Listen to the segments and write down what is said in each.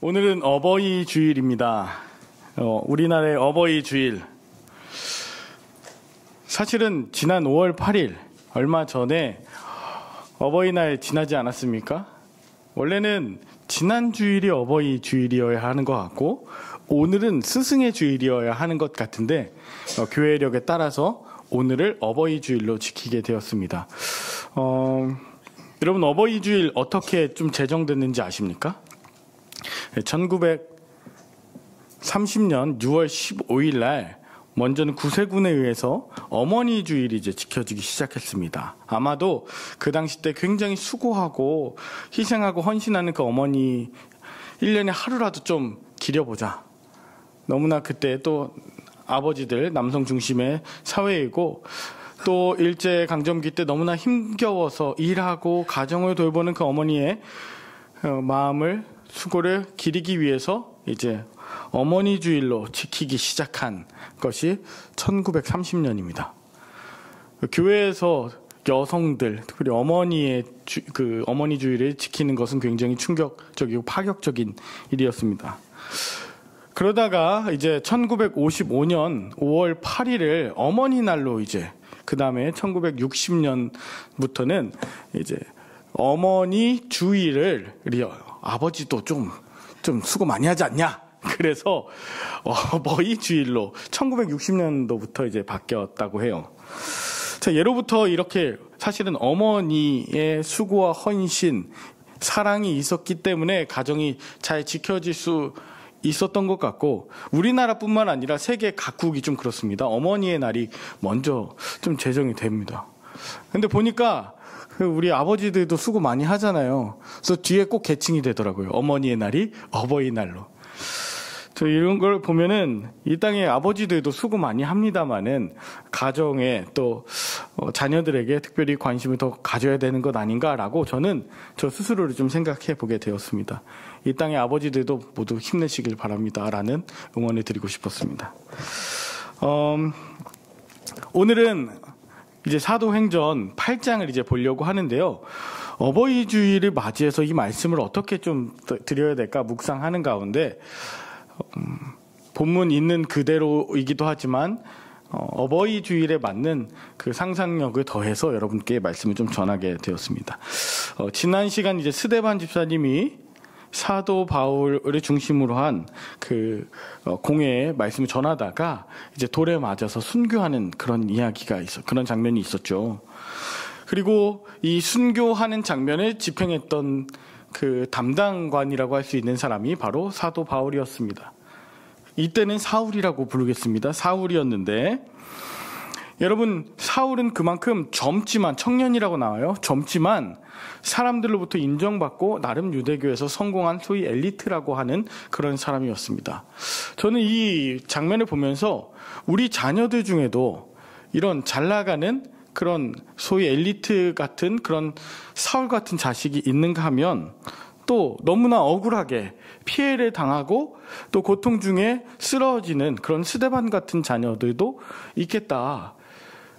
오늘은 어버이 주일입니다. 우리나라의 어버이 주일. 사실은 지난 5월 8일 얼마 전에 어버이날 지나지 않았습니까? 원래는 지난 주일이 어버이 주일이어야 하는 것 같고 오늘은 스승의 주일이어야 하는 것 같은데 교회력에 따라서 오늘을 어버이 주일로 지키게 되었습니다. 여러분 어버이 주일 어떻게 좀 제정됐는지 아십니까? 1930년 6월 15일 날 먼저는 구세군에 의해서 어머니 주일이 이제 지켜지기 시작했습니다. 아마도 그 당시 때 굉장히 수고하고 희생하고 헌신하는 그 어머니 1년에 하루라도 좀 기려보자. 너무나 그때 또 아버지들 남성 중심의 사회이고 또 일제강점기 때 너무나 힘겨워서 일하고 가정을 돌보는 그 어머니의 마음을 수고를 기리기 위해서 이제 어머니 주일로 지키기 시작한 것이 1930년입니다. 교회에서 여성들, 특히 어머니 주일을 지키는 것은 굉장히 충격적이고 파격적인 일이었습니다. 그러다가 이제 1955년 5월 8일을 어머니 날로 이제 그 다음에 1960년부터는 이제 어머니 주일을 우리 아버지도 좀 수고 많이 하지 않냐? 그래서 어버이 주일로 1960년도부터 이제 바뀌었다고 해요. 자, 예로부터 이렇게 사실은 어머니의 수고와 헌신, 사랑이 있었기 때문에 가정이 잘 지켜질 수 있었던 것 같고 우리나라뿐만 아니라 세계 각국이 좀 그렇습니다. 어머니의 날이 먼저 좀 제정이 됩니다. 근데 보니까 우리 아버지들도 수고 많이 하잖아요. 그래서 뒤에 꼭 계층이 되더라고요. 어머니의 날이 어버이날로. 저 이런 걸 보면은 이 땅의 아버지들도 수고 많이 합니다만은 가정에 또 자녀들에게 특별히 관심을 더 가져야 되는 것 아닌가라고 저는 저 스스로를 좀 생각해 보게 되었습니다. 이 땅의 아버지들도 모두 힘내시길 바랍니다라는 응원을 드리고 싶었습니다. 오늘은 이제 사도행전 8장을 이제 보려고 하는데요. 어버이 주일을 맞이해서 이 말씀을 어떻게 좀 드려야 될까 묵상하는 가운데 본문 있는 그대로이기도 하지만 어버이 주일에 맞는 그 상상력을 더해서 여러분께 말씀을 좀 전하게 되었습니다. 지난 시간 이제 스데반 집사님이 사도 바울을 중심으로 한 그 공회의 말씀을 전하다가 이제 돌에 맞아서 순교하는 그런 이야기가 그런 장면이 있었죠. 그리고 이 순교하는 장면을 집행했던 그 담당관이라고 할 수 있는 사람이 바로 사도 바울이었습니다. 이때는 사울이라고 부르겠습니다. 사울이었는데 여러분 사울은 그만큼 젊지만 청년이라고 나와요. 젊지만 사람들로부터 인정받고 나름 유대교에서 성공한 소위 엘리트라고 하는 그런 사람이었습니다. 저는 이 장면을 보면서 우리 자녀들 중에도 이런 잘 나가는 그런 소위 엘리트 같은 그런 사울 같은 자식이 있는가 하면 또 너무나 억울하게 피해를 당하고 또 고통 중에 쓰러지는 그런 스데반 같은 자녀들도 있겠다.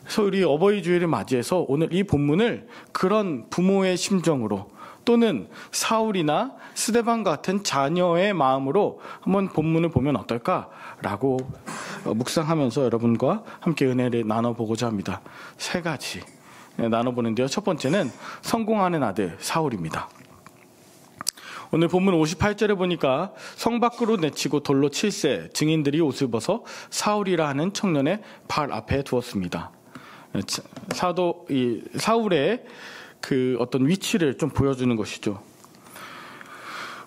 그래서 우리 어버이 주일을 맞이해서 오늘 이 본문을 그런 부모의 심정으로 또는 사울이나 스데반 같은 자녀의 마음으로 한번 본문을 보면 어떨까라고 묵상하면서 여러분과 함께 은혜를 나눠보고자 합니다. 세 가지 나눠보는데요. 첫 번째는 성공하는 아들 사울입니다. 오늘 본문 58절에 보니까 성 밖으로 내치고 돌로 칠세 증인들이 옷을 벗어 사울이라 하는 청년의 발 앞에 두었습니다. 사울의 그 어떤 위치를 좀 보여주는 것이죠.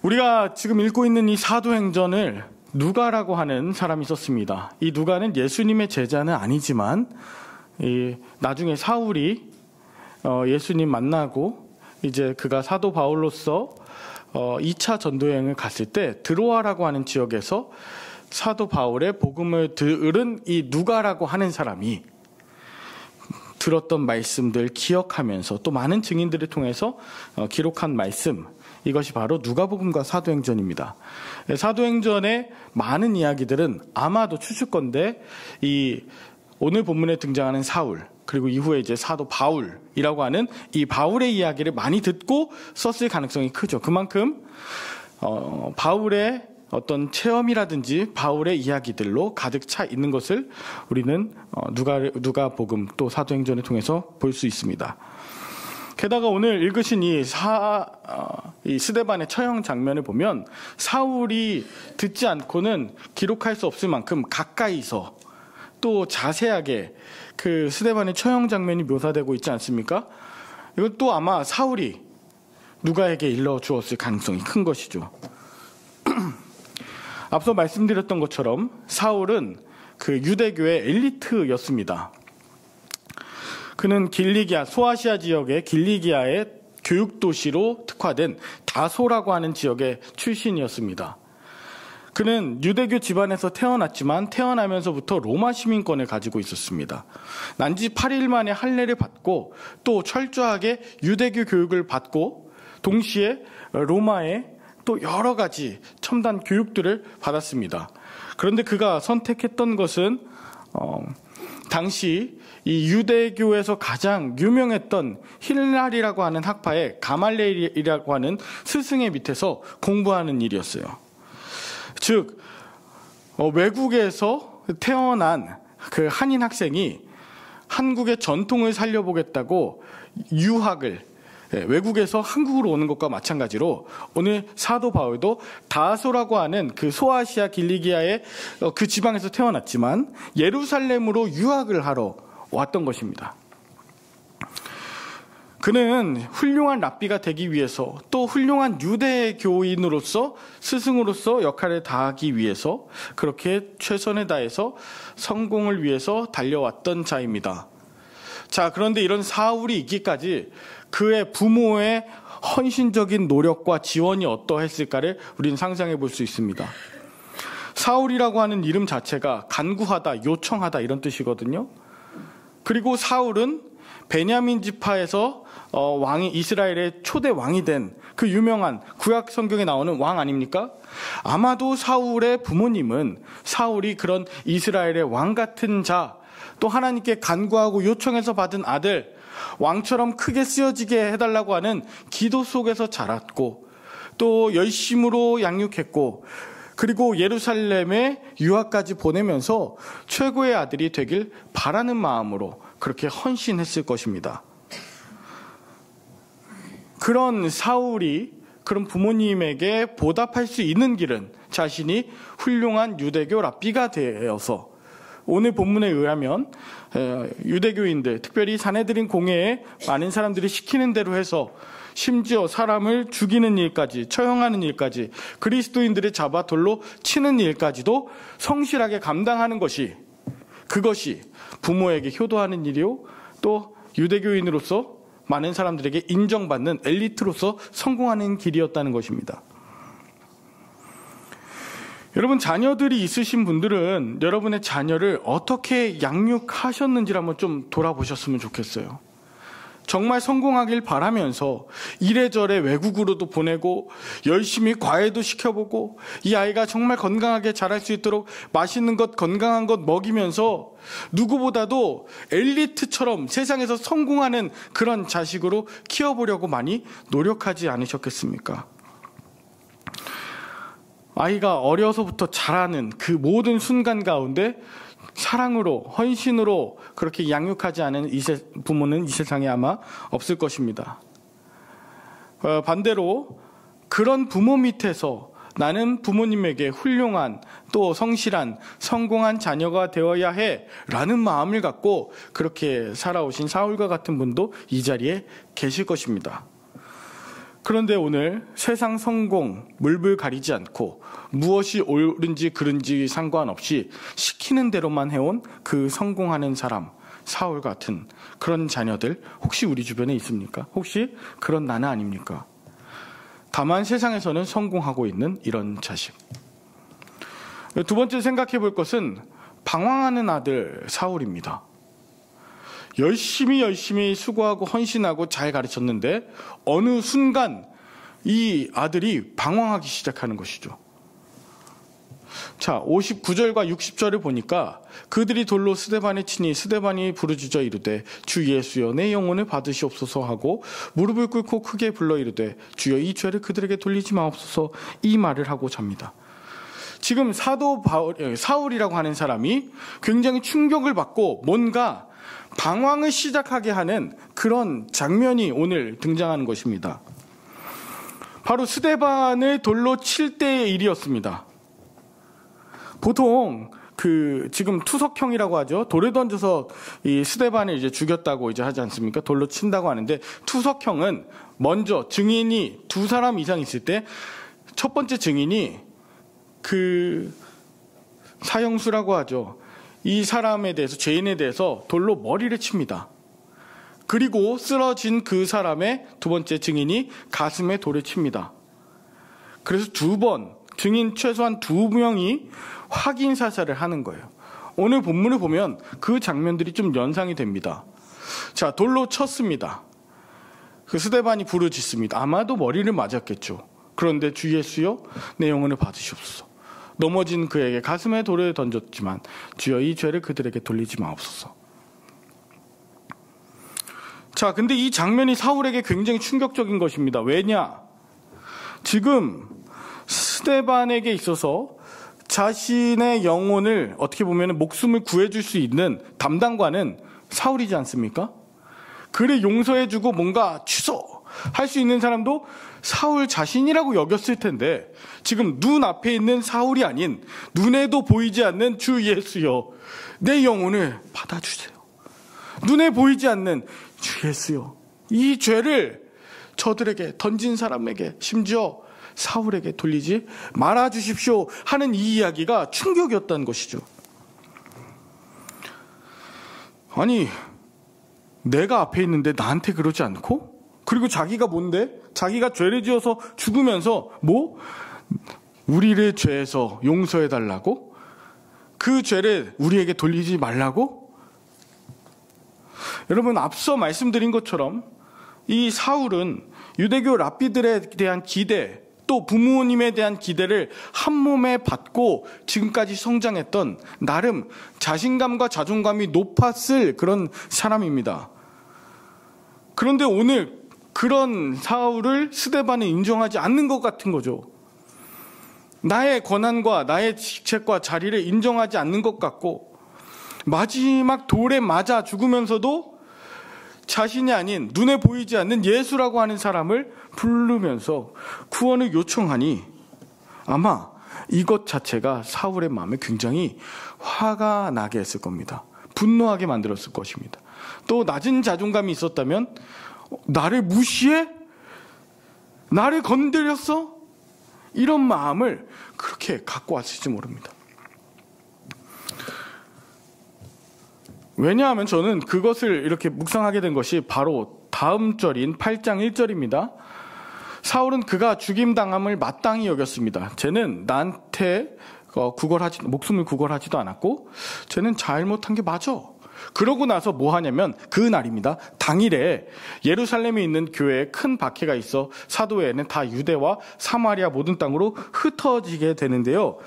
우리가 지금 읽고 있는 이 사도행전을 누가라고 하는 사람이 썼습니다. 이 누가는 예수님의 제자는 아니지만 나중에 사울이 예수님 만나고 이제 그가 사도 바울로서 2차 전도여행을 갔을 때 드로아라고 하는 지역에서 사도 바울의 복음을 들은 이 누가라고 하는 사람이 들었던 말씀들 기억하면서 또 많은 증인들을 통해서 기록한 말씀, 이것이 바로 누가복음과 사도행전입니다. 사도행전의 많은 이야기들은 아마도 추측건데 이 오늘 본문에 등장하는 사울 그리고 이후에 이제 사도 바울이라고 하는 이 바울의 이야기를 많이 듣고 썼을 가능성이 크죠. 그만큼 바울의 어떤 체험이라든지 바울의 이야기들로 가득 차 있는 것을 우리는 누가복음 또 사도행전을 통해서 볼 수 있습니다. 게다가 오늘 읽으신 이 스데반의 처형 장면을 보면 사울이 듣지 않고는 기록할 수 없을 만큼 가까이서 또 자세하게 그 스데반의 처형 장면이 묘사되고 있지 않습니까? 이건 또 아마 사울이 누가에게 일러주었을 가능성이 큰 것이죠. 앞서 말씀드렸던 것처럼 사울은 그 유대교의 엘리트였습니다. 그는 소아시아 지역의 길리기아의 교육도시로 특화된 다소라고 하는 지역의 출신이었습니다. 그는 유대교 집안에서 태어났지만 태어나면서부터 로마 시민권을 가지고 있었습니다. 난지 8일 만에 할례를 받고 또 철저하게 유대교 교육을 받고 동시에 로마의 또 여러 가지 첨단 교육들을 받았습니다. 그런데 그가 선택했던 것은 당시 이 유대교에서 가장 유명했던 힐랄이라고 하는 학파의 가말레일이라고 하는 스승의 밑에서 공부하는 일이었어요. 즉 외국에서 태어난 그 한인 학생이 한국의 전통을 살려보겠다고 유학을 외국에서 한국으로 오는 것과 마찬가지로 오늘 사도 바울도 다소라고 하는 그 소아시아 길리기아의 그 지방에서 태어났지만 예루살렘으로 유학을 하러 왔던 것입니다. 그는 훌륭한 랍비가 되기 위해서 또 훌륭한 유대교인으로서 스승으로서 역할을 다하기 위해서 그렇게 최선을 다해서 성공을 위해서 달려왔던 자입니다. 자, 그런데 이런 사울이 있기까지 그의 부모의 헌신적인 노력과 지원이 어떠했을까를 우리는 상상해 볼 수 있습니다. 사울이라고 하는 이름 자체가 간구하다, 요청하다 이런 뜻이거든요. 그리고 사울은 베냐민 지파에서 이스라엘의 초대 왕이 된 그 유명한 구약 성경에 나오는 왕 아닙니까? 아마도 사울의 부모님은 사울이 그런 이스라엘의 왕 같은 자, 또 하나님께 간구하고 요청해서 받은 아들, 왕처럼 크게 쓰여지게 해달라고 하는 기도 속에서 자랐고 또 열심으로 양육했고 그리고 예루살렘에 유학까지 보내면서 최고의 아들이 되길 바라는 마음으로 그렇게 헌신했을 것입니다. 그런 사울이 그런 부모님에게 보답할 수 있는 길은 자신이 훌륭한 유대교 랍비가 되어서 오늘 본문에 의하면 유대교인들, 특별히 사내들인 공회에 많은 사람들이 시키는 대로 해서 심지어 사람을 죽이는 일까지, 처형하는 일까지, 그리스도인들을 잡아 돌로 치는 일까지도 성실하게 감당하는 그것이 부모에게 효도하는 일이요, 또 유대교인으로서 많은 사람들에게 인정받는 엘리트로서 성공하는 길이었다는 것입니다. 여러분, 자녀들이 있으신 분들은 여러분의 자녀를 어떻게 양육하셨는지를 한번 좀 돌아보셨으면 좋겠어요. 정말 성공하길 바라면서 이래저래 외국으로도 보내고 열심히 과외도 시켜보고 이 아이가 정말 건강하게 자랄 수 있도록 맛있는 것, 건강한 것 먹이면서 누구보다도 엘리트처럼 세상에서 성공하는 그런 자식으로 키워보려고 많이 노력하지 않으셨겠습니까? 아이가 어려서부터 자라는 그 모든 순간 가운데 사랑으로, 헌신으로 그렇게 양육하지 않은 부모는 이 세상에 아마 없을 것입니다. 반대로 그런 부모 밑에서 나는 부모님에게 훌륭한 또 성실한 성공한 자녀가 되어야 해 라는 마음을 갖고 그렇게 살아오신 사울과 같은 분도 이 자리에 계실 것입니다. 그런데 오늘 세상 성공 물불 가리지 않고 무엇이 옳은지 그른지 상관없이 시키는 대로만 해온 그 성공하는 사람, 사울 같은 그런 자녀들 혹시 우리 주변에 있습니까? 혹시 그런 나는 아닙니까? 다만 세상에서는 성공하고 있는 이런 자식. 두 번째 생각해 볼 것은 방황하는 아들 사울입니다. 열심히 수고하고 헌신하고 잘 가르쳤는데 어느 순간 이 아들이 방황하기 시작하는 것이죠. 자, 59절과 60절을 보니까 그들이 돌로 스데반에 치니 스데반이 부르짖어 이르되 주 예수여 내 영혼을 받으시옵소서 하고 무릎을 꿇고 크게 불러 이르되 주여 이 죄를 그들에게 돌리지 마옵소서 이 말을 하고 잡니다. 지금 사울이라고 하는 사람이 굉장히 충격을 받고 뭔가 방황을 시작하게 하는 그런 장면이 오늘 등장하는 것입니다. 바로 스데반을 돌로 칠 때의 일이었습니다. 보통 지금 투석형이라고 하죠. 돌을 던져서 이 스데반을 이제 죽였다고 이제 하지 않습니까? 돌로 친다고 하는데 투석형은 먼저 증인이 두 사람 이상 있을 때 첫 번째 증인이 사형수라고 하죠. 이 사람에 대해서, 죄인에 대해서 돌로 머리를 칩니다. 그리고 쓰러진 그 사람의 두 번째 증인이 가슴에 돌을 칩니다. 그래서 두 번, 증인 최소한 2명이 확인 사살을 하는 거예요. 오늘 본문을 보면 그 장면들이 좀 연상이 됩니다. 자, 돌로 쳤습니다. 그 스데반이 부르짖습니다. 아마도 머리를 맞았겠죠. 그런데 주 예수여 내 영혼을 받으시옵소서. 넘어진 그에게 가슴에 돌을 던졌지만 주여 이 죄를 그들에게 돌리지 마옵소서. 자, 근데 이 장면이 사울에게 굉장히 충격적인 것입니다. 왜냐? 지금 스데반에게 있어서 자신의 영혼을 어떻게 보면 목숨을 구해줄 수 있는 담당관은 사울이지 않습니까? 그를 용서해주고 뭔가 취소할 수 있는 사람도 사울 자신이라고 여겼을 텐데 지금 눈앞에 있는 사울이 아닌 눈에도 보이지 않는 주 예수여 내 영혼을 받아주세요. 눈에 보이지 않는 주 예수여 이 죄를 저들에게 던진 사람에게 심지어 사울에게 돌리지 말아주십시오 하는 이 이야기가 충격이었다는 것이죠. 아니 내가 앞에 있는데 나한테 그러지 않고 그리고 자기가 뭔데? 자기가 죄를 지어서 죽으면서 우리를 죄에서 용서해달라고? 그 죄를 우리에게 돌리지 말라고? 여러분 앞서 말씀드린 것처럼 이 사울은 유대교 랍비들에 대한 기대 또 부모님에 대한 기대를 한 몸에 받고 지금까지 성장했던 나름 자신감과 자존감이 높았을 그런 사람입니다. 그런데 오늘 그런 사울을 스데반은 인정하지 않는 것 같은 거죠. 나의 권한과 나의 직책과 자리를 인정하지 않는 것 같고 마지막 돌에 맞아 죽으면서도 자신이 아닌 눈에 보이지 않는 예수라고 하는 사람을 부르면서 구원을 요청하니 아마 이것 자체가 사울의 마음에 굉장히 화가 나게 했을 겁니다. 분노하게 만들었을 것입니다. 또 낮은 자존감이 있었다면 나를 무시해? 나를 건드렸어? 이런 마음을 그렇게 갖고 왔을지 모릅니다. 왜냐하면 저는 그것을 이렇게 묵상하게 된 것이 바로 다음 절인 8장 1절입니다. 사울은 그가 죽임당함을 마땅히 여겼습니다. 쟤는 나한테 목숨을 구걸하지도 않았고 쟤는 잘못한 게 맞아. 그러고 나서 뭐 하냐면 그 날입니다. 당일에 예루살렘에 있는 교회에 큰 박해가 있어 사도회는 다 유대와 사마리아 모든 땅으로 흩어지게 되는데요.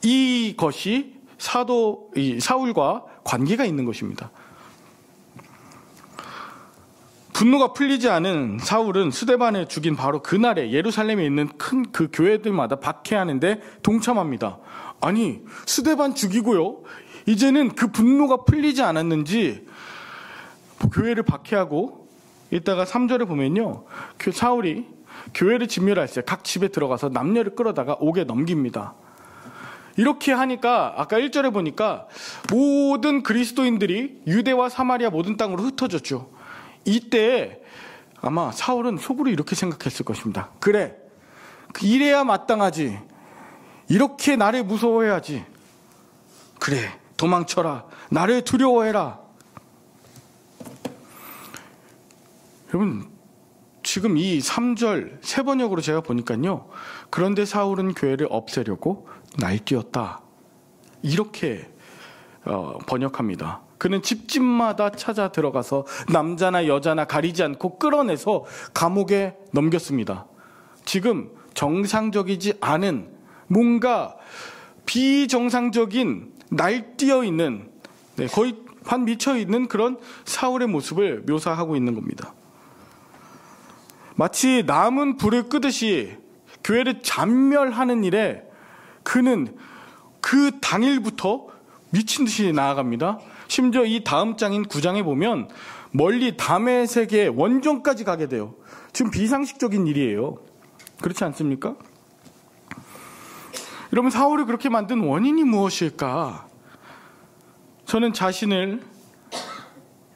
이것이 사울과 관계가 있는 것입니다. 분노가 풀리지 않은 사울은 스데반을 죽인 바로 그날에 예루살렘에 있는 큰 그 교회들마다 박해하는데 동참합니다. 아니 스데반 죽이고요. 이제는 그 분노가 풀리지 않았는지 교회를 박해하고 이따가 3절에 보면요. 사울이 교회를 진멸할 때 각 집에 들어가서 남녀를 끌어다가 옥에 넘깁니다. 이렇게 하니까 아까 1절에 보니까 모든 그리스도인들이 유대와 사마리아 모든 땅으로 흩어졌죠. 이때 아마 사울은 속으로 이렇게 생각했을 것입니다. 그래, 이래야 마땅하지. 이렇게 나를 무서워해야지. 그래, 도망쳐라. 나를 두려워해라. 여러분, 지금 이 3절 세 번역으로 제가 보니까요. 그런데 사울은 교회를 없애려고 날뛰었다. 이렇게 번역합니다. 그는 집집마다 찾아 들어가서 남자나 여자나 가리지 않고 끌어내서 감옥에 넘겼습니다. 지금 정상적이지 않은 뭔가 비정상적인 날뛰어 있는, 거의 반 미쳐 있는 그런 사울의 모습을 묘사하고 있는 겁니다. 마치 남은 불을 끄듯이 교회를 잔멸하는 일에 그는 그 당일부터 미친 듯이 나아갑니다. 심지어 이 다음 장인 9장에 보면 멀리 다메섹의 원정까지 가게 돼요. 지금 비상식적인 일이에요. 그렇지 않습니까? 여러분, 사울을 그렇게 만든 원인이 무엇일까? 저는 자신을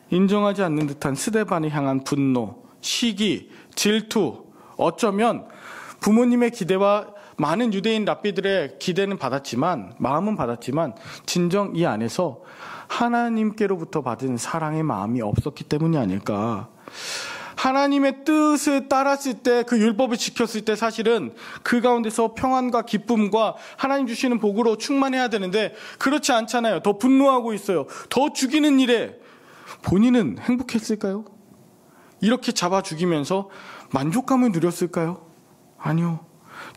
인정하지 않는 듯한 스데반을 향한 분노, 시기, 질투, 어쩌면 부모님의 기대와 많은 유대인 랍비들의 기대는 받았지만, 마음은 받았지만 진정 이 안에서 하나님께로부터 받은 사랑의 마음이 없었기 때문이 아닐까. 하나님의 뜻을 따랐을 때, 그 율법을 지켰을 때 사실은 그 가운데서 평안과 기쁨과 하나님 주시는 복으로 충만해야 되는데 그렇지 않잖아요. 더 분노하고 있어요. 더 죽이는 일에 본인은 행복했을까요? 이렇게 잡아 죽이면서 만족감을 누렸을까요? 아니요.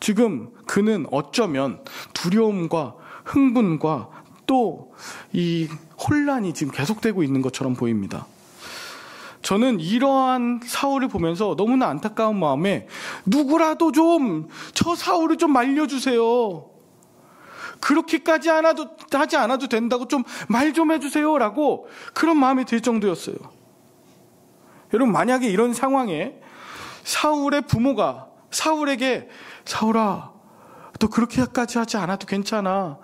지금 그는 어쩌면 두려움과 흥분과 또 이 혼란이 지금 계속되고 있는 것처럼 보입니다. 저는 이러한 사울을 보면서 너무나 안타까운 마음에 누구라도 좀 저 사울을 좀 말려주세요. 그렇게까지 하지 않아도 된다고 좀 말 좀 해주세요 라고 그런 마음이 들 정도였어요. 여러분, 만약에 이런 상황에 사울의 부모가 사울에게 사울아, 너 그렇게까지 하지 않아도 괜찮아.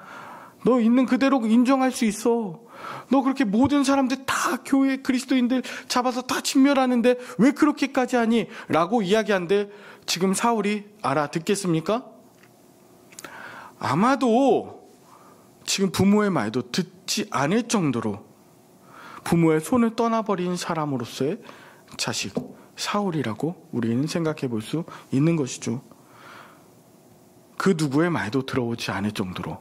너 있는 그대로 인정할 수 있어. 너 그렇게 모든 사람들 다 교회 그리스도인들 잡아서 다 진멸하는데 왜 그렇게까지 하니? 라고 이야기한데 지금 사울이 알아듣겠습니까? 아마도 지금 부모의 말도 듣지 않을 정도로 부모의 손을 떠나버린 사람으로서의 자식 사울이라고 우리는 생각해 볼 수 있는 것이죠. 그 누구의 말도 들어오지 않을 정도로,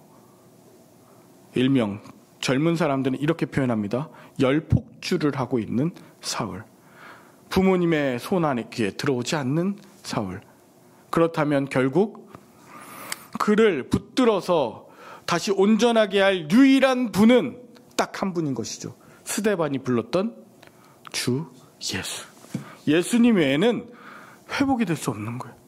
일명 젊은 사람들은 이렇게 표현합니다. 열폭주를 하고 있는 사울. 부모님의 손 안에 귀에 들어오지 않는 사울. 그렇다면 결국 그를 붙들어서 다시 온전하게 할 유일한 분은 딱 한 분인 것이죠. 스데반이 불렀던 주 예수. 예수님 외에는 회복이 될 수 없는 거예요.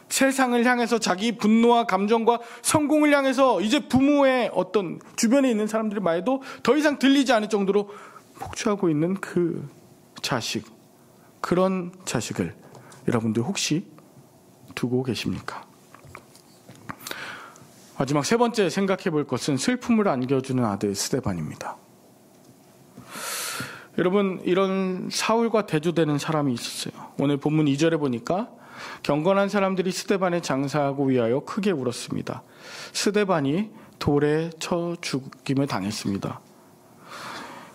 세상을 향해서 자기 분노와 감정과 성공을 향해서 이제 부모의 어떤 주변에 있는 사람들의 말도 더 이상 들리지 않을 정도로 폭주하고 있는 그 자식, 그런 자식을 여러분들 혹시 두고 계십니까? 마지막 세 번째 생각해 볼 것은 슬픔을 안겨주는 아들 스데반입니다. 여러분, 이런 사울과 대조되는 사람이 있었어요. 오늘 본문 2절에 보니까 경건한 사람들이 스데반에 장사하고 위하여 크게 울었습니다. 스데반이 돌에 쳐 죽임을 당했습니다.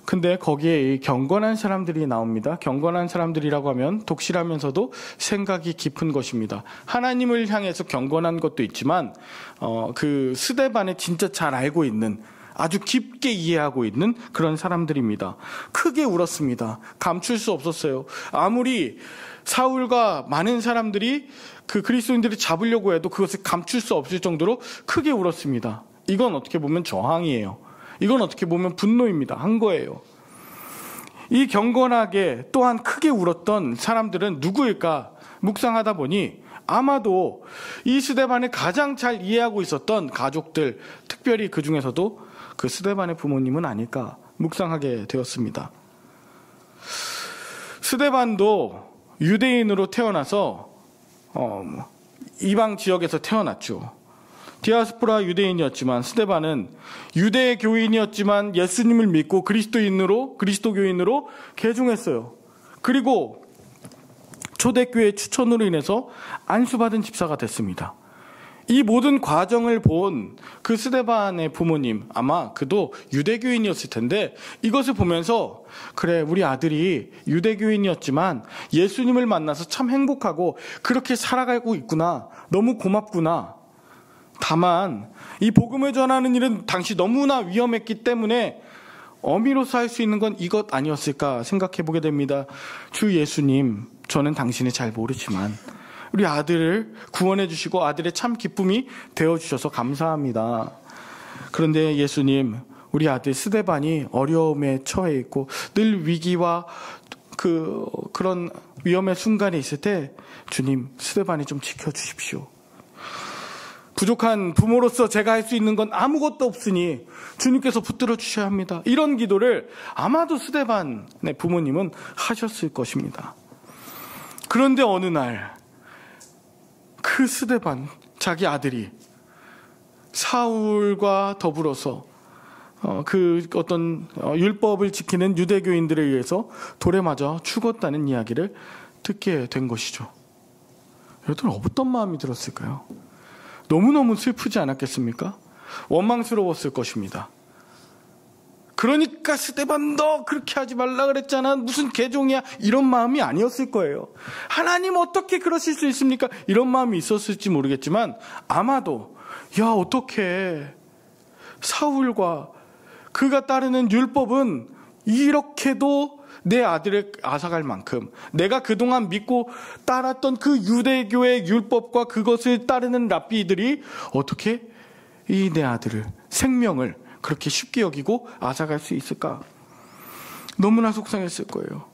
근데 거기에 이 경건한 사람들이 나옵니다. 경건한 사람들이라고 하면 독실하면서도 생각이 깊은 것입니다. 하나님을 향해서 경건한 것도 있지만 그 스데반에 진짜 잘 알고 있는, 아주 깊게 이해하고 있는 그런 사람들입니다. 크게 울었습니다. 감출 수 없었어요. 아무리 사울과 많은 사람들이 그 그리스도인들을 잡으려고 해도 그것을 감출 수 없을 정도로 크게 울었습니다. 이건 어떻게 보면 저항이에요. 이건 어떻게 보면 분노입니다. 한 거예요. 이 경건하게 또한 크게 울었던 사람들은 누구일까 묵상하다 보니 아마도 이 스데반을 가장 잘 이해하고 있었던 가족들, 특별히 그 중에서도 그 스데반의 부모님은 아닐까 묵상하게 되었습니다. 스데반도 유대인으로 태어나서 이방 지역에서 태어났죠. 디아스포라 유대인이었지만 스데반은 유대 교인이었지만 예수님을 믿고 그리스도교인으로 개종했어요. 그리고 초대교회 추천으로 인해서 안수받은 집사가 됐습니다. 이 모든 과정을 본 그 스데반의 부모님, 아마 그도 유대교인이었을 텐데 이것을 보면서 그래, 우리 아들이 유대교인이었지만 예수님을 만나서 참 행복하고 그렇게 살아가고 있구나, 너무 고맙구나. 다만 이 복음을 전하는 일은 당시 너무나 위험했기 때문에 어미로서 할 수 있는 건 이것 아니었을까 생각해 보게 됩니다. 주 예수님, 저는 당신을 잘 모르지만 우리 아들을 구원해 주시고 아들의 참 기쁨이 되어 주셔서 감사합니다. 그런데 예수님, 우리 아들 스데반이 어려움에 처해 있고 늘 위기와 그런 위험의 순간에 있을 때 주님, 스데반이 좀 지켜주십시오. 부족한 부모로서 제가 할 수 있는 건 아무것도 없으니 주님께서 붙들어 주셔야 합니다. 이런 기도를 아마도 스데반의 부모님은 하셨을 것입니다. 그런데 어느 날 그 스데반, 자기 아들이 사울과 더불어서 그 어떤 율법을 지키는 유대교인들에 의해서 돌에 맞아 죽었다는 이야기를 듣게 된 것이죠. 여러분, 어떤 마음이 들었을까요? 너무너무 슬프지 않았겠습니까? 원망스러웠을 것입니다. 그러니까 스데반, 너 그렇게 하지 말라 그랬잖아, 무슨 개종이야, 이런 마음이 아니었을 거예요. 하나님 어떻게 그러실 수 있습니까? 이런 마음이 있었을지 모르겠지만 아마도 야, 어떻게 사울과 그가 따르는 율법은 이렇게도 내 아들을 앗아갈 만큼, 내가 그동안 믿고 따랐던 그 유대교의 율법과 그것을 따르는 랍비들이 어떻게 이 내 아들을, 생명을 그렇게 쉽게 여기고 앗아갈 수 있을까? 너무나 속상했을 거예요.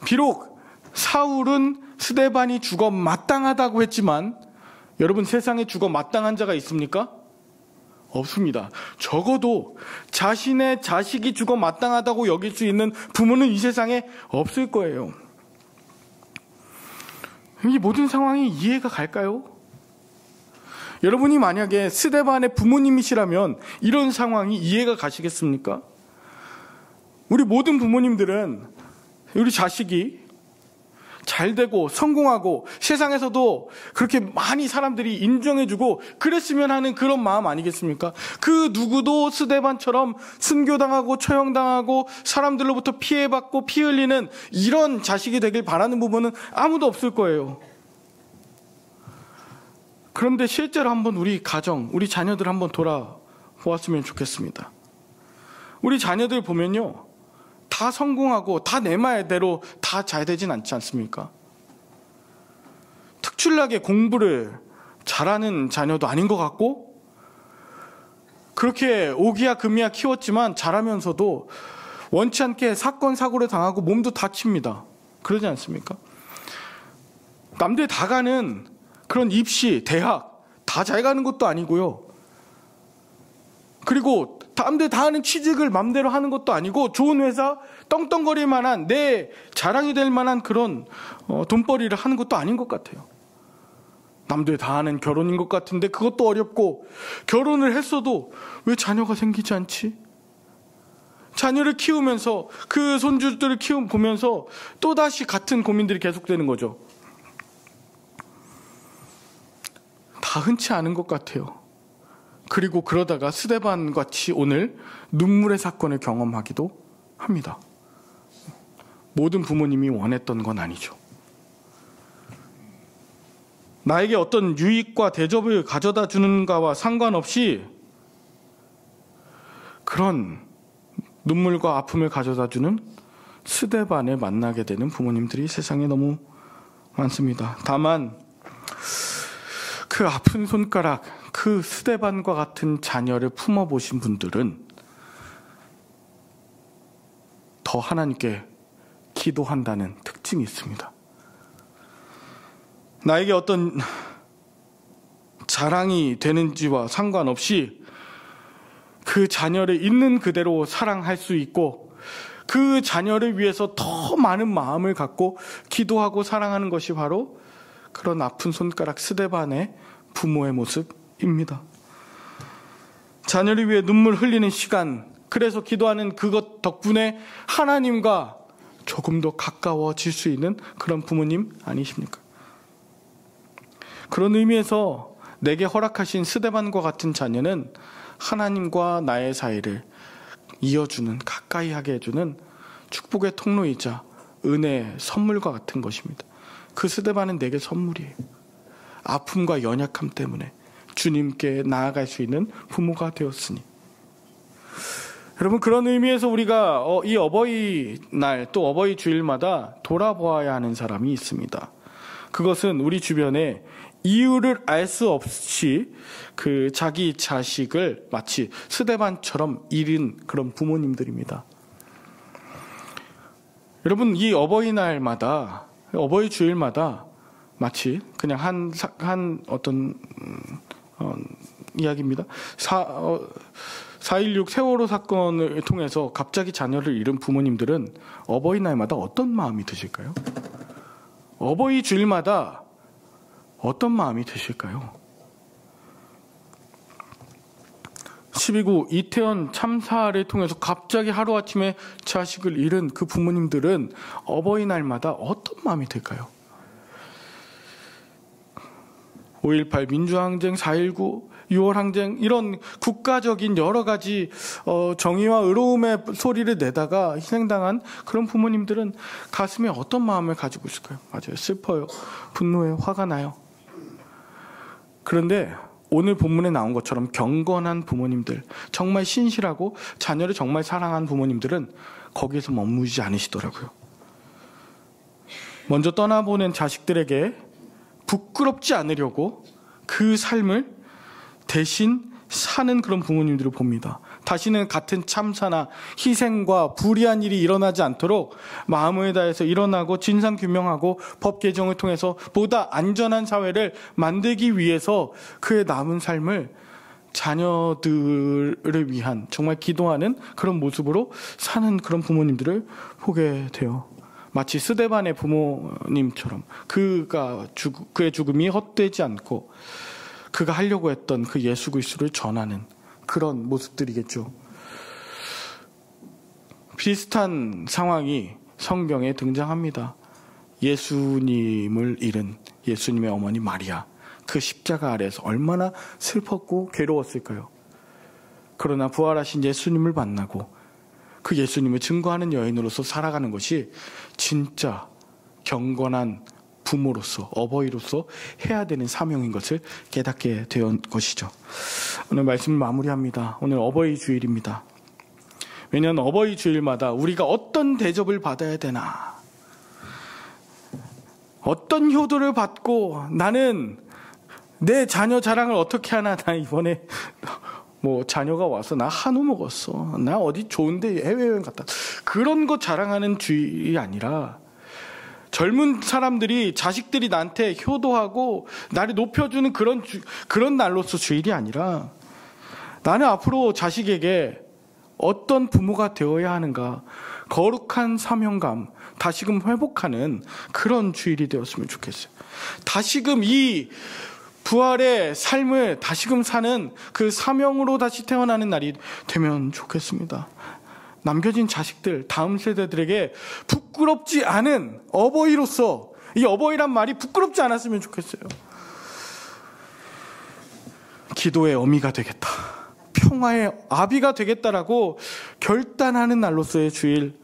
비록 사울은 스데반이 죽어 마땅하다고 했지만, 여러분, 세상에 죽어 마땅한 자가 있습니까? 없습니다. 적어도 자신의 자식이 죽어 마땅하다고 여길 수 있는 부모는 이 세상에 없을 거예요. 이 모든 상황이 이해가 갈까요? 여러분이 만약에 스데반의 부모님이시라면 이런 상황이 이해가 가시겠습니까? 우리 모든 부모님들은 우리 자식이 잘 되고 성공하고 세상에서도 그렇게 많이 사람들이 인정해주고 그랬으면 하는 그런 마음 아니겠습니까? 그 누구도 스데반처럼 순교당하고 처형당하고 사람들로부터 피해받고 피 흘리는 이런 자식이 되길 바라는 부모는 아무도 없을 거예요. 그런데 실제로 한번 우리 가정, 우리 자녀들 한번 돌아보았으면 좋겠습니다. 우리 자녀들 보면요, 다 성공하고 다 내 말대로 다 잘 되진 않지 않습니까? 특출나게 공부를 잘하는 자녀도 아닌 것 같고, 그렇게 오기야 금이야 키웠지만 자라면서도 원치 않게 사건 사고를 당하고 몸도 다칩니다. 그러지 않습니까? 남들 다 가는 그런 입시, 대학 다 잘 가는 것도 아니고요, 그리고 남들 다 하는 취직을 맘대로 하는 것도 아니고, 좋은 회사, 떵떵거릴 만한, 내 자랑이 될 만한 그런 돈벌이를 하는 것도 아닌 것 같아요. 남들 다 하는 결혼인 것 같은데 그것도 어렵고, 결혼을 했어도 왜 자녀가 생기지 않지? 자녀를 키우면서, 그 손주들을 보면서 또다시 같은 고민들이 계속되는 거죠. 다 흔치 않은 것 같아요. 그리고 그러다가 스데반 같이 오늘 눈물의 사건을 경험하기도 합니다. 모든 부모님이 원했던 건 아니죠. 나에게 어떤 유익과 대접을 가져다 주는가와 상관없이 그런 눈물과 아픔을 가져다 주는 스데반을 만나게 되는 부모님들이 세상에 너무 많습니다. 다만 그 아픈 손가락, 그 스데반과 같은 자녀를 품어보신 분들은 더 하나님께 기도한다는 특징이 있습니다. 나에게 어떤 자랑이 되는지와 상관없이 그 자녀를 있는 그대로 사랑할 수 있고, 그 자녀를 위해서 더 많은 마음을 갖고 기도하고 사랑하는 것이 바로 그런 아픈 손가락 스데반의 부모의 모습입니다. 자녀를 위해 눈물 흘리는 시간, 그래서 기도하는 그것 덕분에 하나님과 조금 더 가까워질 수 있는 그런 부모님 아니십니까? 그런 의미에서 내게 허락하신 스데반과 같은 자녀는 하나님과 나의 사이를 이어주는, 가까이 하게 해주는 축복의 통로이자 은혜의 선물과 같은 것입니다. 그 스데반은 내게 선물이에요. 아픔과 연약함 때문에 주님께 나아갈 수 있는 부모가 되었으니. 여러분, 그런 의미에서 우리가 이 어버이날 또 어버이 주일마다 돌아보아야 하는 사람이 있습니다. 그것은 우리 주변에 이유를 알 수 없이 그 자기 자식을 마치 스데반처럼 잃은 그런 부모님들입니다. 여러분, 이 어버이날마다, 어버이 주일마다 마치 그냥 한 어떤 이야기입니다. 4.16 세월호 사건을 통해서 갑자기 자녀를 잃은 부모님들은 어버이날마다 어떤 마음이 드실까요? 어버이 주일마다 어떤 마음이 드실까요? 12구 이태원 참사를 통해서 갑자기 하루아침에 자식을 잃은 그 부모님들은 어버이날마다 어떤 마음이 들까요? 5.18 민주항쟁, 4.19, 6월항쟁 이런 국가적인 여러 가지 정의와 의로움의 소리를 내다가 희생당한 그런 부모님들은 가슴에 어떤 마음을 가지고 있을까요? 맞아요. 슬퍼요. 분노해요. 화가 나요. 그런데 오늘 본문에 나온 것처럼 경건한 부모님들, 정말 신실하고 자녀를 정말 사랑한 부모님들은 거기에서 머무르지 않으시더라고요. 먼저 떠나보낸 자식들에게 부끄럽지 않으려고 그 삶을 대신 사는 그런 부모님들을 봅니다. 다시는 같은 참사나 희생과 불의한 일이 일어나지 않도록 마음을 다해서 일어나고 진상규명하고 법 개정을 통해서 보다 안전한 사회를 만들기 위해서 그의 남은 삶을 자녀들을 위한 정말 기도하는 그런 모습으로 사는 그런 부모님들을 보게 돼요. 마치 스데반의 부모님처럼 그의 죽음이 헛되지 않고 그가 하려고 했던 그 예수 그리스도를 전하는 그런 모습들이겠죠. 비슷한 상황이 성경에 등장합니다. 예수님을 잃은 예수님의 어머니 마리아, 그 십자가 아래에서 얼마나 슬펐고 괴로웠을까요? 그러나 부활하신 예수님을 만나고 그 예수님을 증거하는 여인으로서 살아가는 것이 진짜 경건한 부모로서, 어버이로서 해야 되는 사명인 것을 깨닫게 된 것이죠. 오늘 말씀 마무리합니다. 오늘 어버이 주일입니다. 왜냐하면 어버이 주일마다 우리가 어떤 대접을 받아야 되나, 어떤 효도를 받고 나는 내 자녀 자랑을 어떻게 하나. 나 이번에 자녀가 와서 나 한우 먹었어, 나 어디 좋은데 해외여행 갔다, 그런 거 자랑하는 주일이 아니라 젊은 사람들이, 자식들이 나한테 효도하고 나를 높여주는 그런 날로서 주일이 아니라 나는 앞으로 자식에게 어떤 부모가 되어야 하는가, 거룩한 사명감 다시금 회복하는 그런 주일이 되었으면 좋겠어요. 다시금 이 부활의 삶을 다시금 사는 그 사명으로 다시 태어나는 날이 되면 좋겠습니다. 남겨진 자식들, 다음 세대들에게 부끄럽지 않은 어버이로서, 이 어버이란 말이 부끄럽지 않았으면 좋겠어요. 기도의 어미가 되겠다, 평화의 아비가 되겠다라고 결단하는 날로서의 주일,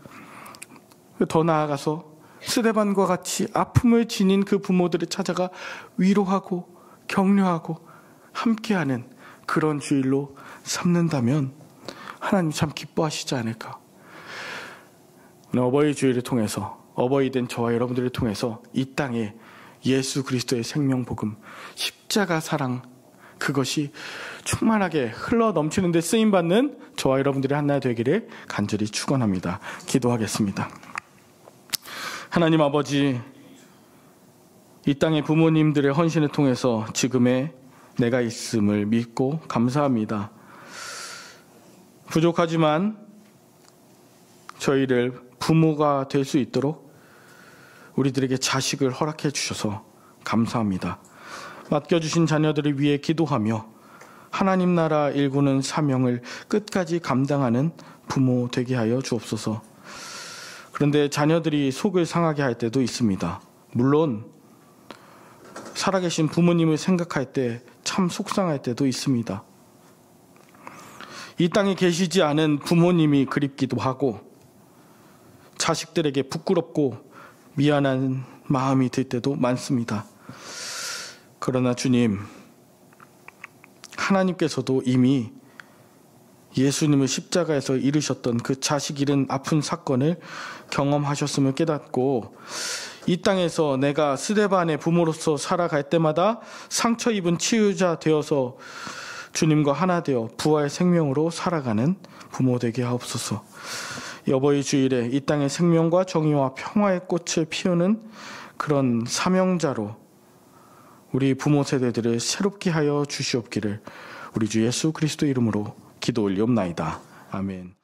더 나아가서 스데반과 같이 아픔을 지닌 그 부모들을 찾아가 위로하고 격려하고 함께하는 그런 주일로 삼는다면 하나님 참 기뻐하시지 않을까. 오늘 어버이 주일을 통해서, 어버이 된 저와 여러분들을 통해서 이 땅에 예수 그리스도의 생명복음, 십자가 사랑, 그것이 충만하게 흘러 넘치는 데 쓰임받는 저와 여러분들의 한날 되기를 간절히 축원합니다. 기도하겠습니다. 하나님 아버지, 이 땅의 부모님들의 헌신을 통해서 지금의 내가 있음을 믿고 감사합니다. 부족하지만 저희를 부모가 될 수 있도록 우리들에게 자식을 허락해 주셔서 감사합니다. 맡겨주신 자녀들을 위해 기도하며 하나님 나라 일구는 사명을 끝까지 감당하는 부모 되게 하여 주옵소서. 그런데 자녀들이 속을 상하게 할 때도 있습니다. 물론 살아계신 부모님을 생각할 때 참 속상할 때도 있습니다. 이 땅에 계시지 않은 부모님이 그립기도 하고 자식들에게 부끄럽고 미안한 마음이 들 때도 많습니다. 그러나 주님, 하나님께서도 이미 예수님을 십자가에서 잃으셨던 그 자식 잃은 아픈 사건을 경험하셨음을 깨닫고 이 땅에서 내가 스데반의 부모로서 살아갈 때마다 상처 입은 치유자 되어서 주님과 하나 되어 부활의 생명으로 살아가는 부모 되게 하옵소서. 이 어버이 주일에 이 땅의 생명과 정의와 평화의 꽃을 피우는 그런 사명자로 우리 부모 세대들을 새롭게 하여 주시옵기를 우리 주 예수 그리스도 이름으로 기도 올리옵나이다. 아멘.